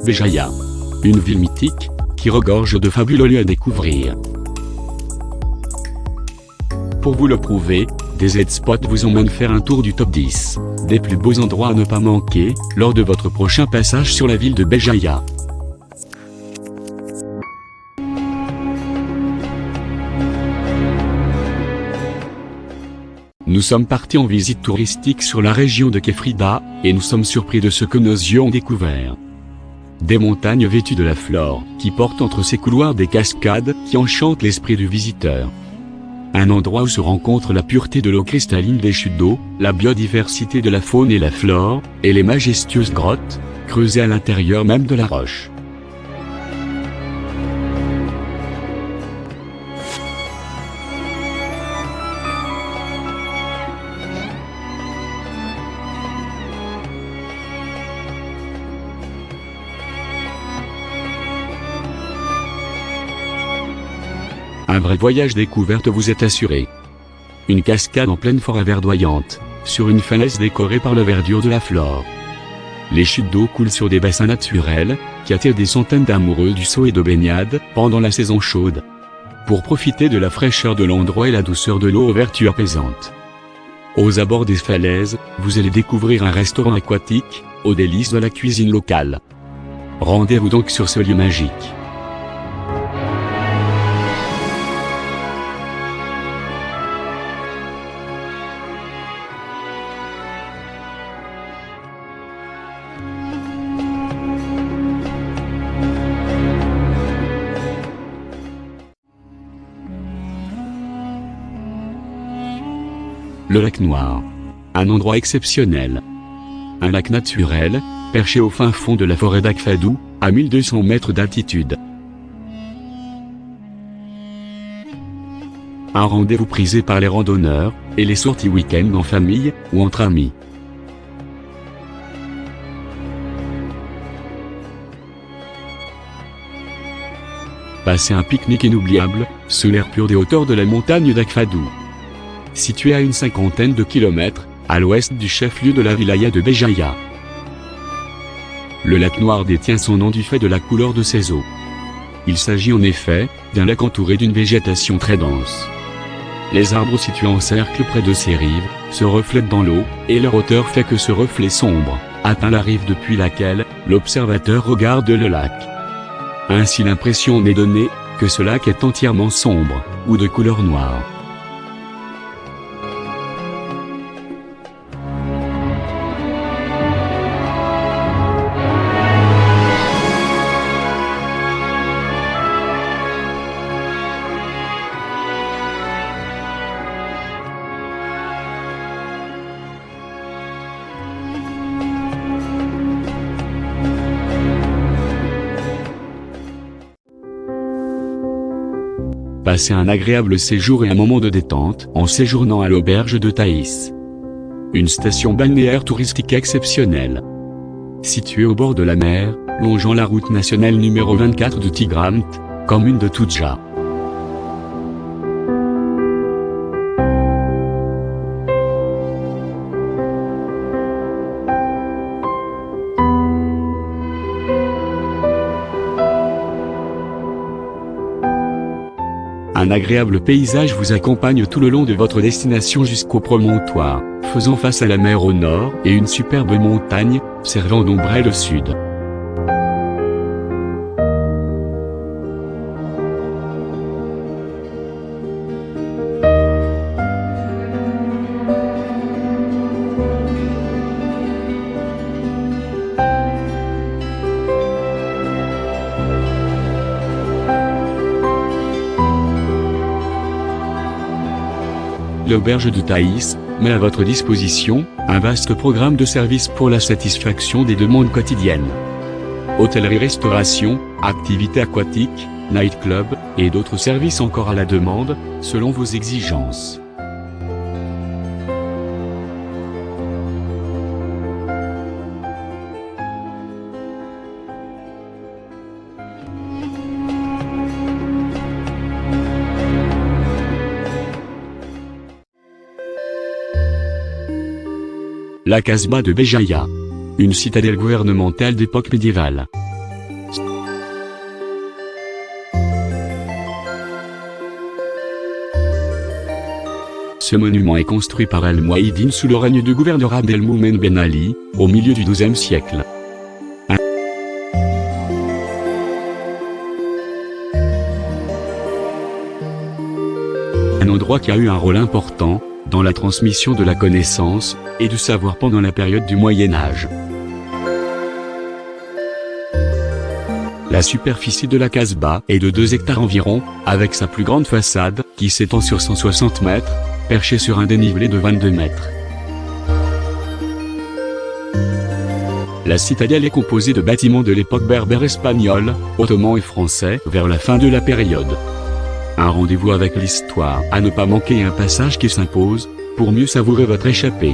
Béjaïa. Une ville mythique, qui regorge de fabuleux lieux à découvrir. Pour vous le prouver, des Z-Spots vous emmènent faire un tour du top 10 des plus beaux endroits à ne pas manquer, lors de votre prochain passage sur la ville de Béjaïa. Nous sommes partis en visite touristique sur la région de Kefrida, et nous sommes surpris de ce que nos yeux ont découvert. Des montagnes vêtues de la flore, qui portent entre ses couloirs des cascades, qui enchantent l'esprit du visiteur. Un endroit où se rencontre la pureté de l'eau cristalline des chutes d'eau, la biodiversité de la faune et la flore, et les majestueuses grottes, creusées à l'intérieur même de la roche. Un vrai voyage découverte vous est assuré. Une cascade en pleine forêt verdoyante, sur une falaise décorée par la verdure de la flore. Les chutes d'eau coulent sur des bassins naturels, qui attirent des centaines d'amoureux du saut et de baignade, pendant la saison chaude. Pour profiter de la fraîcheur de l'endroit et la douceur de l'eau aux vertus apaisantes. Aux abords des falaises, vous allez découvrir un restaurant aquatique, aux délices de la cuisine locale. Rendez-vous donc sur ce lieu magique. Le lac Noir. Un endroit exceptionnel. Un lac naturel, perché au fin fond de la forêt d'Akfadou, à 1200 mètres d'altitude. Un rendez-vous prisé par les randonneurs, et les sorties week-end en famille, ou entre amis. Passez un pique-nique inoubliable, sous l'air pur des hauteurs de la montagne d'Akfadou. Situé à une cinquantaine de kilomètres, à l'ouest du chef-lieu de la wilaya de Béjaïa. Le lac Noir détient son nom du fait de la couleur de ses eaux. Il s'agit en effet, d'un lac entouré d'une végétation très dense. Les arbres situés en cercle près de ses rives, se reflètent dans l'eau, et leur hauteur fait que ce reflet sombre, atteint la rive depuis laquelle, l'observateur regarde le lac. Ainsi l'impression n'est donnée, que ce lac est entièrement sombre, ou de couleur noire. Passez un agréable séjour et un moment de détente en séjournant à l'auberge de Thaïs. Une station balnéaire touristique exceptionnelle. Située au bord de la mer, longeant la route nationale numéro 24 de Tigramt, commune de Toudja. Un agréable paysage vous accompagne tout le long de votre destination jusqu'au promontoire, faisant face à la mer au nord et une superbe montagne, servant d'ombrelle au sud. L'auberge de Thaïs met à votre disposition un vaste programme de services pour la satisfaction des demandes quotidiennes. Hôtellerie-restauration, activités aquatiques, nightclub, et d'autres services encore à la demande, selon vos exigences. La Casbah de Béjaïa. Une citadelle gouvernementale d'époque médiévale. Ce monument est construit par Al-Mouahidine sous le règne du gouverneur Abdelmoumen Ben Ali, au milieu du XIIe siècle. Un endroit qui a eu un rôle important dans la transmission de la connaissance et du savoir pendant la période du Moyen-Âge. La superficie de la Casbah est de 2 hectares environ, avec sa plus grande façade, qui s'étend sur 160 mètres, perchée sur un dénivelé de 22 mètres. La citadelle est composée de bâtiments de l'époque berbère espagnole, ottoman et français, vers la fin de la période. Un rendez-vous avec l'histoire à ne pas manquer, un passage qui s'impose, pour mieux savourer votre échappée.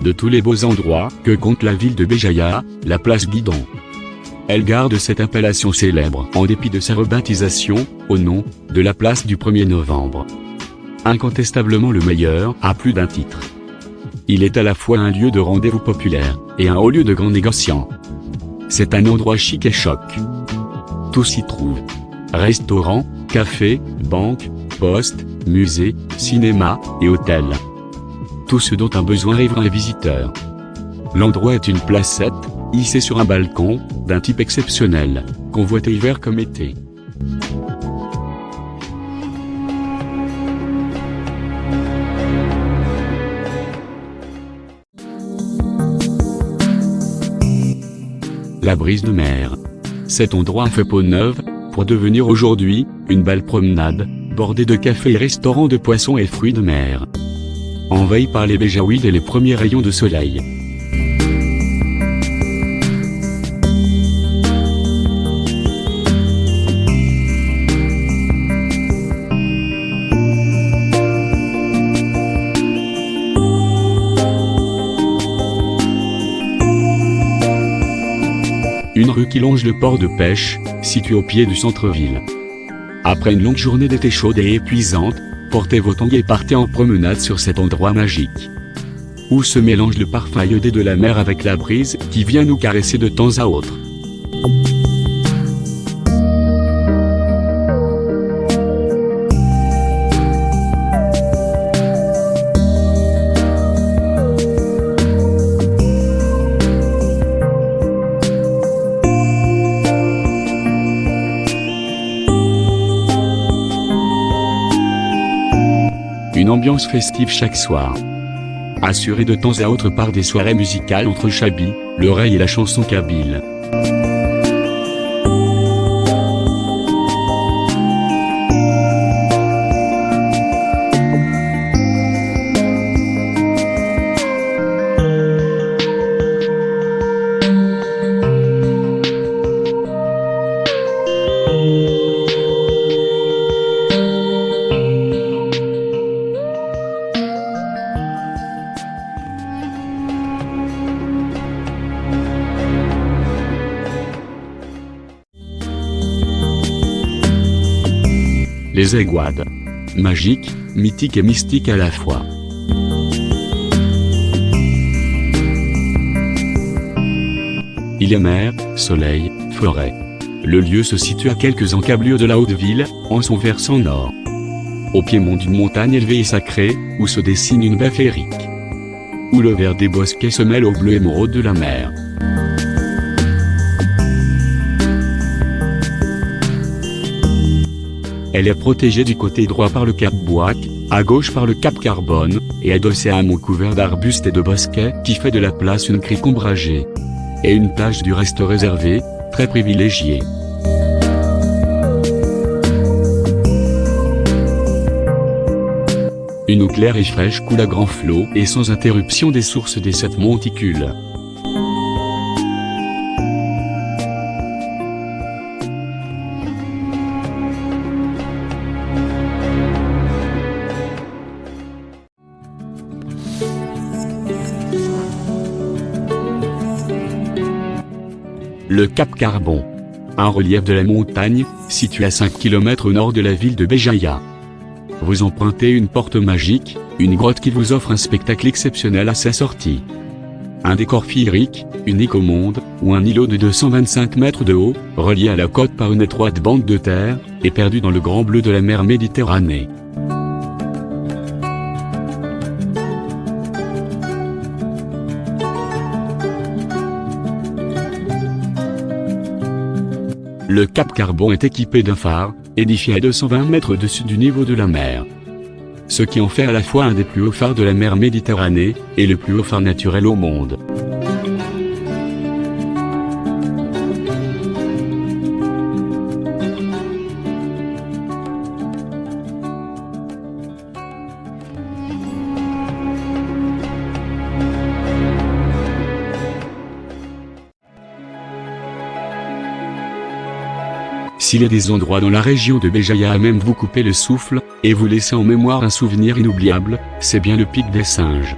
De tous les beaux endroits que compte la ville de Béjaïa, la place Guidon. Elle garde cette appellation célèbre en dépit de sa rebaptisation, au nom de la place du 1er novembre. Incontestablement le meilleur, à plus d'un titre. Il est à la fois un lieu de rendez-vous populaire, et un haut lieu de grands négociants. C'est un endroit chic et choc. Tout s'y trouve. Restaurants, cafés, banques, postes, musées, cinéma et hôtels. Tout ce dont a besoin riverains et visiteurs. L'endroit est une placette, hissée sur un balcon, d'un type exceptionnel, convoité hiver comme été. La brise de mer. Cet endroit a fait peau neuve, pour devenir aujourd'hui, une belle promenade, bordée de cafés et restaurants de poissons et fruits de mer. Envahi par les béjaouides et les premiers rayons de soleil. Une rue qui longe le port de pêche, situé au pied du centre-ville. Après une longue journée d'été chaude et épuisante, portez vos tongs et partez en promenade sur cet endroit magique. Où se mélange le parfum iodé de la mer avec la brise qui vient nous caresser de temps à autre. Une ambiance festive chaque soir. Assurée de temps à autre par des soirées musicales entre Chabi, l'oreille et la chanson kabyle. Les Aiguades. Magique, mythique et mystique à la fois. Il y a mer, soleil, forêt. Le lieu se situe à quelques encablures de la Haute-Ville, en son versant nord. Au piémont d'une montagne élevée et sacrée, où se dessine une baie féerique. Où le vert des bosquets se mêle au bleu émeraude de la mer. Elle est protégée du côté droit par le cap Bouac, à gauche par le cap Carbone, et adossée à un mont couvert d'arbustes et de bosquets qui fait de la place une crique ombragée. Et une plage du reste réservée, très privilégiée. Une eau claire et fraîche coule à grands flots et sans interruption des sources des 7 monticules. Le cap Carbon. Un relief de la montagne, situé à 5 km au nord de la ville de Béjaïa. vous empruntez une porte magique, une grotte qui vous offre un spectacle exceptionnel à sa sortie. Un décor féerique, unique au monde, ou un îlot de 225 mètres de haut, relié à la côte par une étroite bande de terre, et perdu dans le grand bleu de la mer Méditerranée. Le Cap Carbon est équipé d'un phare, édifié à 220 mètres au-dessus du niveau de la mer. Ce qui en fait à la fois un des plus hauts phares de la mer Méditerranée, et le plus haut phare naturel au monde. S'il y a des endroits dans la région de Béjaïa à même vous couper le souffle, et vous laisser en mémoire un souvenir inoubliable, c'est bien le Pic des Singes.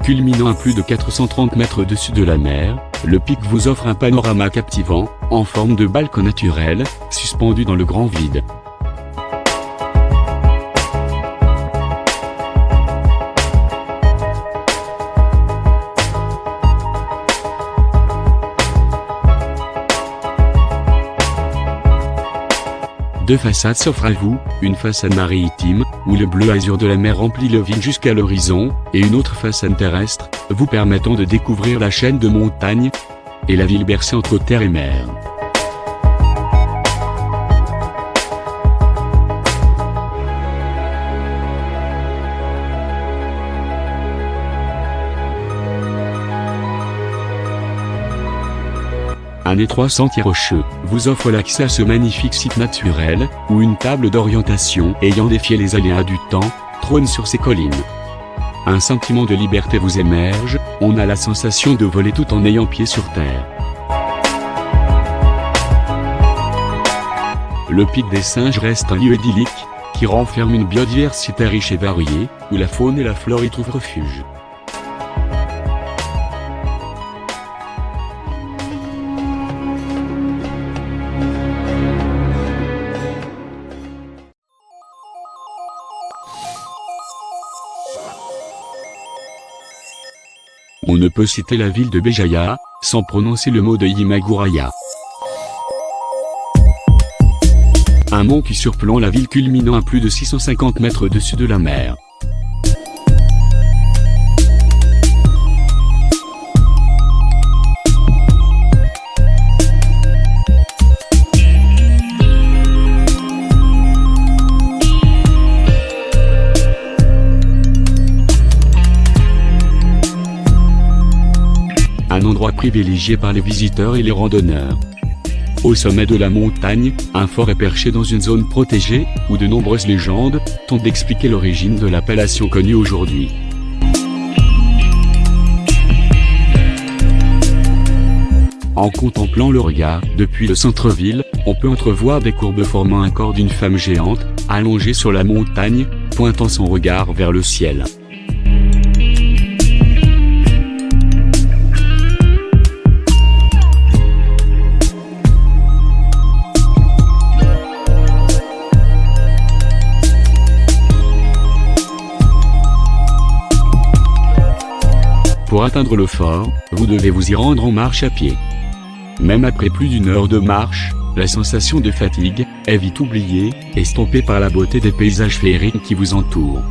Culminant à plus de 430 mètres au-dessus de la mer, le pic vous offre un panorama captivant, en forme de balcon naturel, suspendu dans le grand vide. Deux façades s'offrent à vous, une façade maritime, où le bleu azur de la mer remplit le vide jusqu'à l'horizon, et une autre façade terrestre, vous permettant de découvrir la chaîne de montagnes, et la ville bercée entre terre et mer. Un étroit sentier rocheux vous offre l'accès à ce magnifique site naturel, où une table d'orientation ayant défié les aléas du temps, trône sur ces collines. Un sentiment de liberté vous émerge, on a la sensation de voler tout en ayant pied sur terre. Le Pic des Singes reste un lieu idyllique, qui renferme une biodiversité riche et variée, où la faune et la flore y trouvent refuge. On ne peut citer la ville de Béjaïa, sans prononcer le mot de Yimaguraya. Un mont qui surplombe la ville culminant à plus de 650 mètres au-dessus de la mer. Un endroit privilégié par les visiteurs et les randonneurs. Au sommet de la montagne, un fort est perché dans une zone protégée, où de nombreuses légendes tentent d'expliquer l'origine de l'appellation connue aujourd'hui. En contemplant le regard, depuis le centre-ville, on peut entrevoir des courbes formant un corps d'une femme géante, allongée sur la montagne, pointant son regard vers le ciel. Pour atteindre le fort, vous devez vous y rendre en marche à pied. Même après plus d'une heure de marche, la sensation de fatigue est vite oubliée, estompée par la beauté des paysages féeriques qui vous entourent.